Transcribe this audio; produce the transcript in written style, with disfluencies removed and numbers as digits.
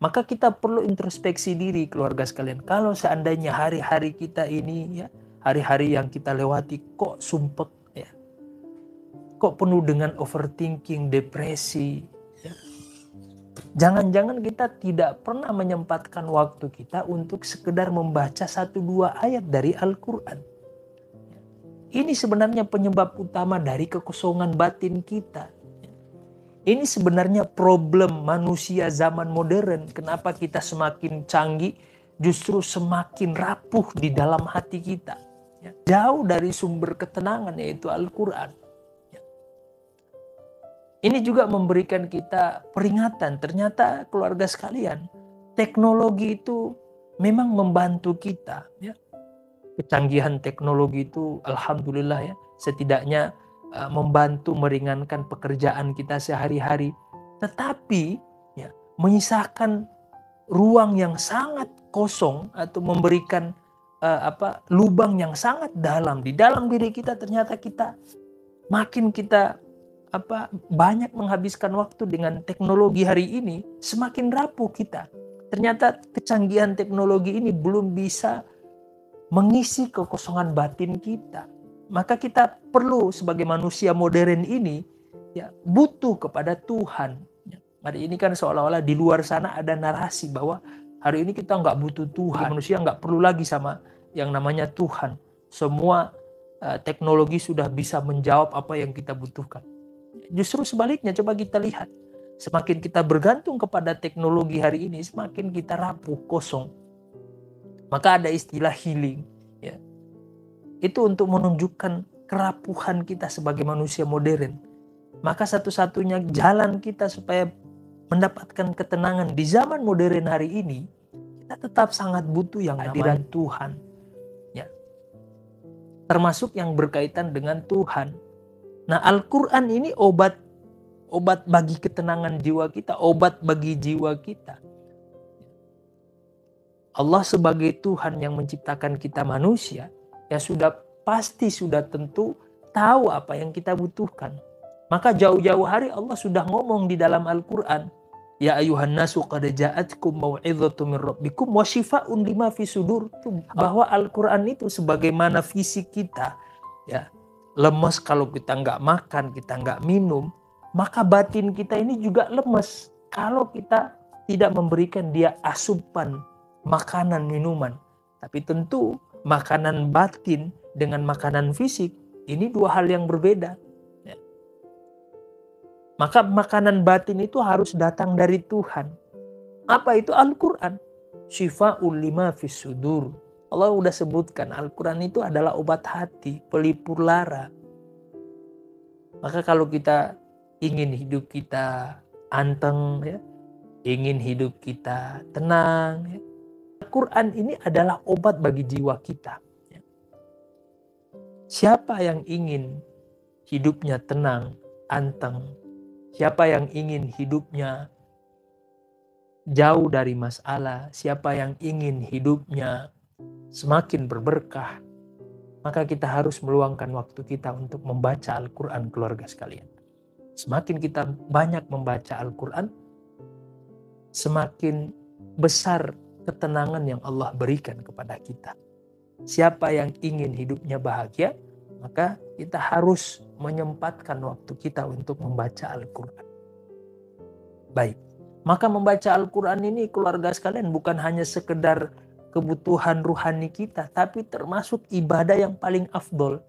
Maka kita perlu introspeksi diri keluarga sekalian. Kalau seandainya hari-hari kita ini, ya, hari-hari yang kita lewati kok sumpek, ya, kok penuh dengan overthinking, depresi, ya. Jangan-jangan kita tidak pernah menyempatkan waktu kita untuk sekedar membaca 1-2 ayat dari Al-Quran. Ini sebenarnya penyebab utama dari kekosongan batin kita. Ini sebenarnya problem manusia zaman modern. Kenapa kita semakin canggih, justru semakin rapuh di dalam hati kita. Jauh dari sumber ketenangan, yaitu Al-Quran. Ini juga memberikan kita peringatan. Ternyata keluarga sekalian, teknologi itu memang membantu kita. Kecanggihan teknologi itu alhamdulillah, ya, setidaknya membantu meringankan pekerjaan kita sehari-hari, tetapi ya, menyisakan ruang yang sangat kosong atau memberikan lubang yang sangat dalam di dalam diri kita. Ternyata kita makin banyak menghabiskan waktu dengan teknologi hari ini, semakin rapuh kita. Ternyata kecanggihan teknologi ini belum bisa mengisi kekosongan batin kita. Maka kita perlu sebagai manusia modern ini, ya, butuh kepada Tuhan. Hari ini kan seolah-olah di luar sana ada narasi bahwa hari ini kita nggak butuh Tuhan. Manusia nggak perlu lagi sama yang namanya Tuhan. Semua teknologi sudah bisa menjawab apa yang kita butuhkan. Justru sebaliknya, coba kita lihat. Semakin kita bergantung kepada teknologi hari ini, semakin kita rapuh, kosong. Maka ada istilah healing. Ya. Itu untuk menunjukkan kerapuhan kita sebagai manusia modern. Maka satu-satunya jalan kita supaya mendapatkan ketenangan di zaman modern hari ini, kita tetap sangat butuh yang namanya Tuhan. Ya. Termasuk yang berkaitan dengan Tuhan. Nah, Al-Quran ini obat bagi ketenangan jiwa kita, obat bagi jiwa kita. Allah sebagai Tuhan yang menciptakan kita manusia, ya sudah tentu tahu apa yang kita butuhkan. Maka jauh-jauh hari Allah sudah ngomong di dalam Al-Quran, ya ayuhan nasu qad ja'atkum mau'izatun min rabbikum wa shifaa'un lima fi sudur. Bahwa Al-Quran itu sebagaimana fisik kita, ya, lemes kalau kita nggak makan, kita nggak minum, maka batin kita ini juga lemes kalau kita tidak memberikan dia asupan makanan, minuman. Tapi tentu makanan batin dengan makanan fisik ini dua hal yang berbeda. Ya. Maka makanan batin itu harus datang dari Tuhan. Apa itu? Al-Quran. Shifa'ul lima fis sudur. Allah sudah sebutkan Al-Quran itu adalah obat hati, pelipur lara. Maka kalau kita ingin hidup kita anteng, ya, ingin hidup kita tenang, ya, Al-Quran ini adalah obat bagi jiwa kita. Siapa yang ingin hidupnya tenang, anteng, siapa yang ingin hidupnya jauh dari masalah, siapa yang ingin hidupnya semakin berberkah, maka kita harus meluangkan waktu kita untuk membaca Al-Quran, keluarga sekalian. Semakin kita banyak membaca Al-Quran, semakin besar ketenangan yang Allah berikan kepada kita. Siapa yang ingin hidupnya bahagia, maka kita harus menyempatkan waktu kita untuk membaca Al-Quran. Baik, maka membaca Al-Quran ini, keluarga sekalian, bukan hanya sekedar kebutuhan ruhani kita, tapi termasuk ibadah yang paling afdol.